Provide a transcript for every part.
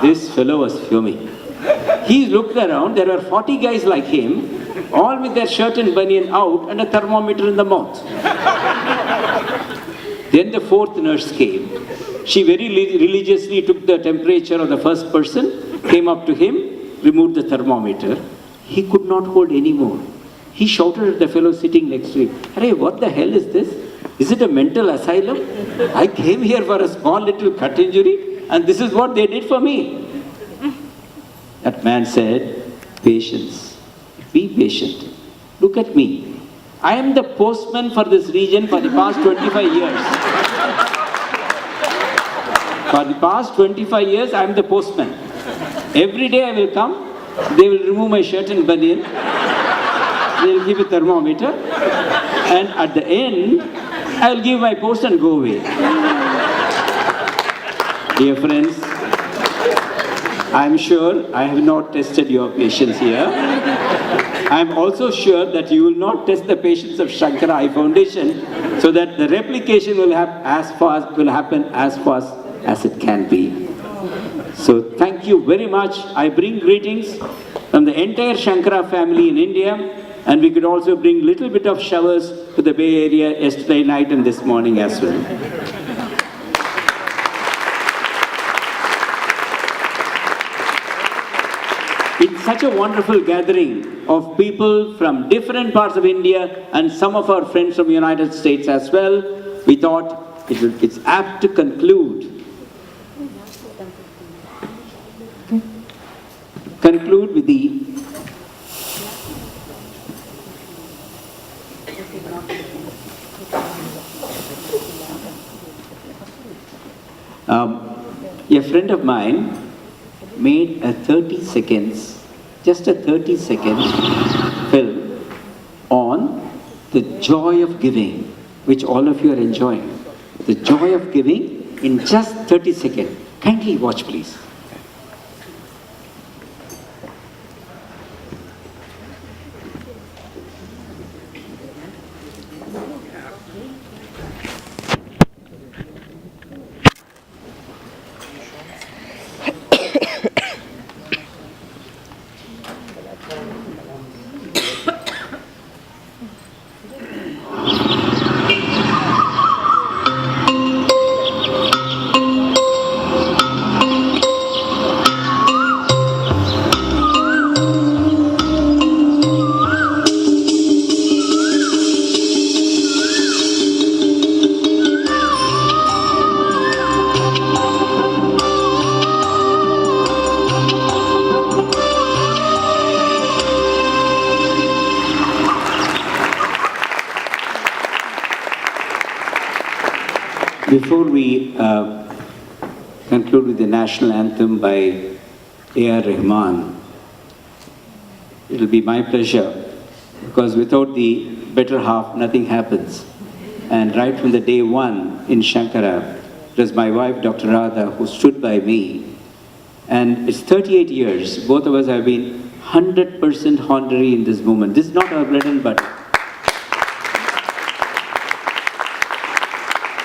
This fellow was fuming. He looked around, there were 40 guys like him, all with their shirt and banian out and a thermometer in the mouth. Then the fourth nurse came. She very religiously took the temperature of the first person, came up to him, removed the thermometer. He could not hold any more. He shouted at the fellow sitting next to him, "Hey, what the hell is this? Is it a mental asylum? I came here for a small little cut injury and this is what they did for me." That man said, "Patience. Be patient. Look at me. I am the postman for this region for the past 25 years. For the past 25 years, I am the postman. Every day I will come, they will remove my shirt and banian, they will give a thermometer, and at the end, I will give my post and go away." Dear friends, I am sure I have not tested your patience here. I am also sure that you will not test the patience of Shankara Eye Foundation, so that the replication will happen as fast as it can be. So thank you very much. I bring greetings from the entire Shankara family in India, and we could also bring a little bit of showers to the Bay Area yesterday night and this morning as well. It's such a wonderful gathering of people from different parts of India and some of our friends from the United States as well. We thought it's apt to conclude with the a friend of mine made a 30 seconds film on the joy of giving, which all of you are enjoying. The joy of giving in just 30 seconds. Kindly watch, please. Before we conclude with the national anthem by A.R. Rahman, it will be my pleasure, because without the better half, nothing happens. And right from the day one in Shankara, it was my wife, Dr. Radha, who stood by me. And it's 38 years. Both of us have been 100% honorary in this movement. This is not our bread and butter.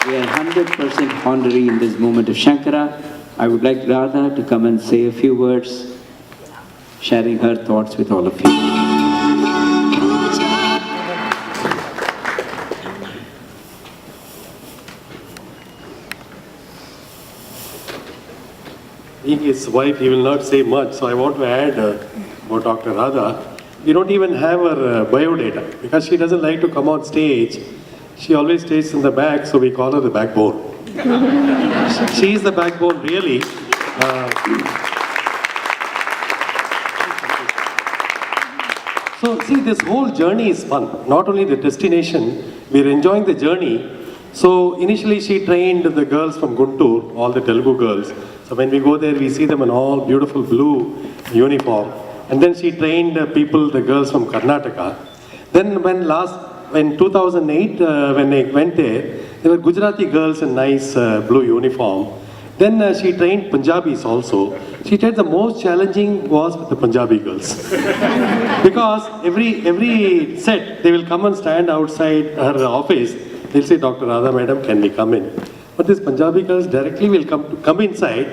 We are 100% honorary in this movement of Shankara. I would like Radha to come and say a few words, sharing her thoughts with all of you. Being his wife, he will not say much, so I want to add about Dr. Radha. We don't even have her biodata, because she doesn't like to come on stage. She always stays in the back, so we call her the backbone. She is the backbone, really. So, see, this whole journey is fun. Not only the destination, we're enjoying the journey. So, initially she trained the girls from Guntur, all the Telugu girls. So, when we go there, we see them in all beautiful blue uniform. And then she trained people, the girls from Karnataka. Then in 2008, when I went there were Gujarati girls in nice blue uniform. Then she trained Punjabis also. She said the most challenging was with the Punjabi girls. Because every set, they will come and stand outside her office. They'll say, "Dr. Radha madam, can we come in?" But these Punjabi girls directly will come inside,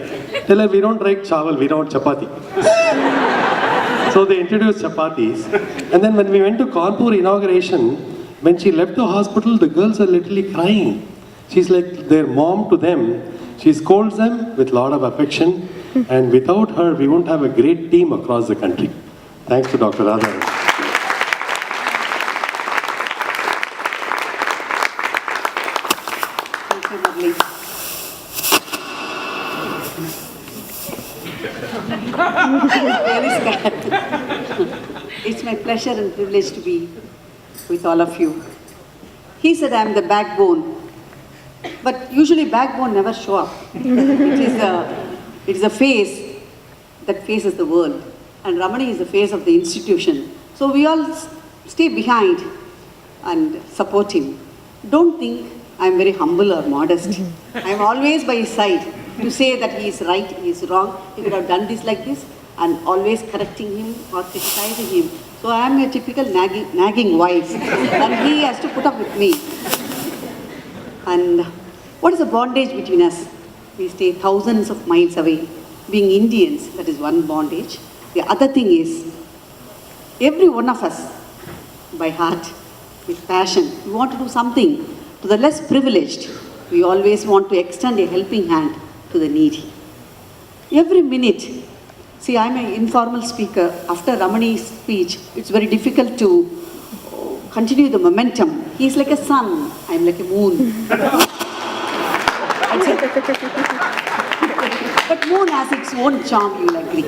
tell her, we don't like chawal, we want chapati. So they introduced chapatis. And then when we went to Kanpur inauguration, when she left the hospital, the girls are literally crying. She's like their mom to them. She scolds them with a lot of affection. And without her, we won't have a great team across the country. Thanks to Dr. Radha. It's my pleasure and privilege to be with all of you. He said I'm the backbone, but usually backbone never show up. It is a face that faces the world, and Ramani is the face of the institution. So we all stay behind and support him. Don't think I'm very humble or modest. I'm always by his side to say that he is right, he is wrong, he could have done this like this, and always correcting him or criticizing him. So I am a typical nagging wife, and he has to put up with me. And what is the bondage between us? We stay thousands of miles away. Being Indians, that is one bondage. The other thing is, every one of us, by heart, with passion, we want to do something to the less privileged. We always want to extend a helping hand to the needy. Every minute, see, I'm an informal speaker. After Ramani's speech, it's very difficult to continue the momentum. He's like a sun, I'm like a moon. But moon has its own charm, you'll agree.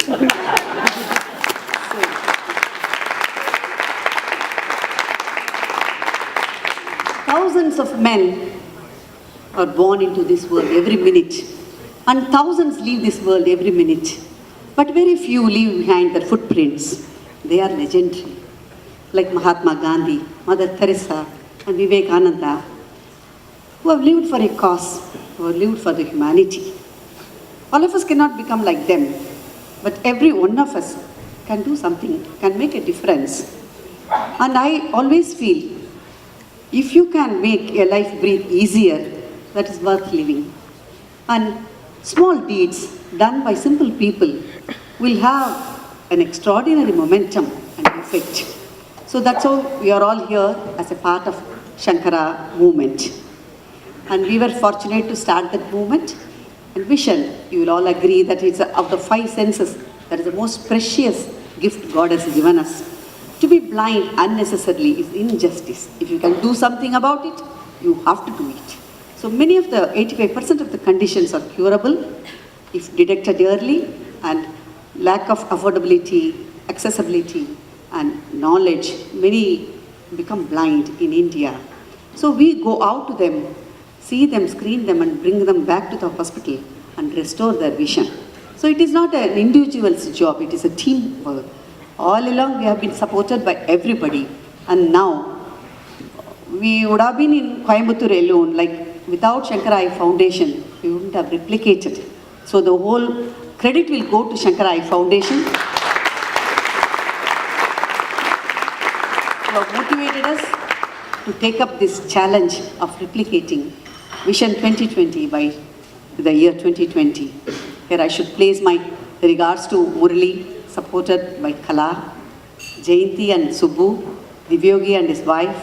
Thousands of men are born into this world every minute, and thousands leave this world every minute. But very few leave behind their footprints. They are legendary, like Mahatma Gandhi, Mother Teresa, and Vivekananda, who have lived for a cause, who have lived for the humanity. All of us cannot become like them, but every one of us can do something, can make a difference. And I always feel, if you can make a life breathe easier, that is worth living. And small deeds done by simple people will have an extraordinary momentum and effect. So that's how we are all here as a part of Shankara movement. And we were fortunate to start that movement. And vision, you will all agree that it's of the 5 senses, that is the most precious gift God has given us. To be blind unnecessarily is injustice. If you can do something about it, you have to do it. So many of the 85% of the conditions are curable if detected early, and lack of affordability, accessibility, and knowledge, many become blind in India. So we go out to them, see them, screen them, and bring them back to the hospital and restore their vision. So it is not an individual's job, it is a team work. All along we have been supported by everybody, and now we would have been in Coimbatore alone, like without Shankara Eye Foundation, we wouldn't have replicated. So the whole credit will go to Shankara Eye Foundation, who have motivated us to take up this challenge of replicating Vision 2020 by the year 2020. Here I should place my regards to Murali, supported by Kala, Jayanti and Subbu, Divyogi and his wife,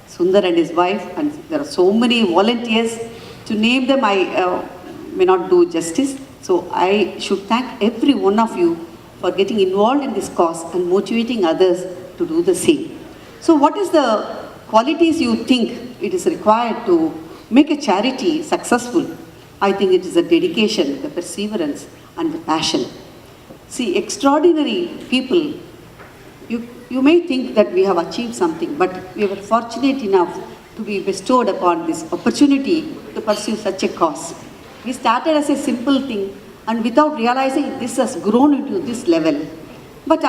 Sundar and his wife, and there are so many volunteers. To name them, I may not do justice. So I should thank every one of you for getting involved in this cause and motivating others to do the same. So what is the qualities you think it is required to make a charity successful? I think it is the dedication, the perseverance, and the passion. See, extraordinary people, you may think that we have achieved something, but we were fortunate enough to be bestowed upon this opportunity to pursue such a cause. We started as a simple thing, and without realizing this has grown into this level. But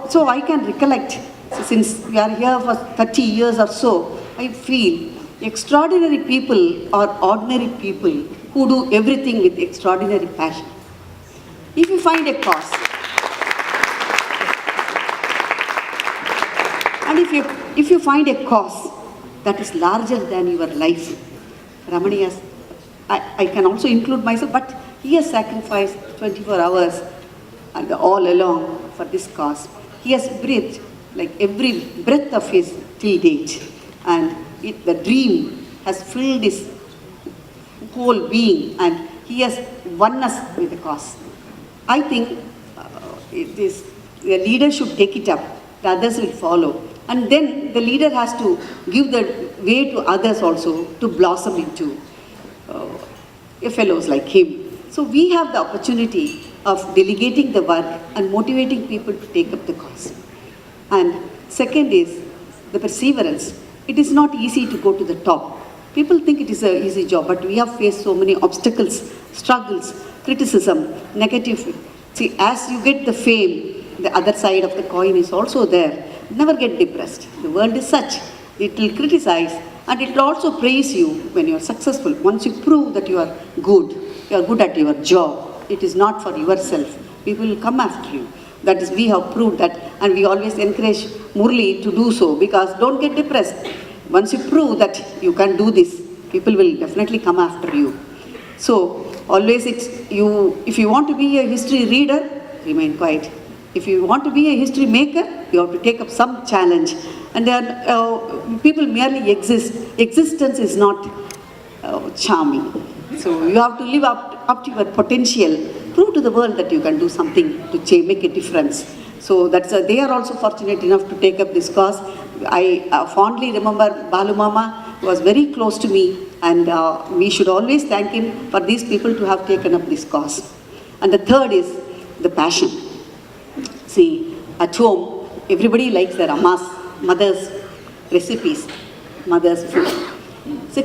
so I can recollect, since we are here for 30 years or so, I feel extraordinary people are ordinary people who do everything with extraordinary passion. If you find a cause, and if you find a cause that is larger than your life, Ramani has I can also include myself, but he has sacrificed 24 hours and all along for this cause. He has breathed like every breath of his till date, and the dream has filled his whole being, and he has won us with the cause. I think the leader should take it up, the others will follow. And then the leader has to give the way to others also to blossom into fellows like him. So we have the opportunity of delegating the work and motivating people to take up the cause. And second is the perseverance. It is not easy to go to the top. People think it is an easy job, but we have faced so many obstacles, struggles, criticism, negative. See, as you get the fame, the other side of the coin is also there. Never get depressed. The world is such. It will criticize and it will also praise you when you are successful. Once you prove that you are good at your job, it is not for yourself. People will come after you. That is, we have proved that, and we always encourage Murli to do so, because don't get depressed. Once you prove that you can do this, people will definitely come after you. So always if you want to be a history reader, remain quiet. If you want to be a history maker, you have to take up some challenge. And then people merely exist. Existence is not charming. So you have to live up to your potential. Prove to the world that you can do something to make a difference. So they are also fortunate enough to take up this cause. I fondly remember Balu Mama was very close to me, and we should always thank him for these people to have taken up this cause. And the third is the passion. See, at home, everybody likes their mother's recipes, mother's food. So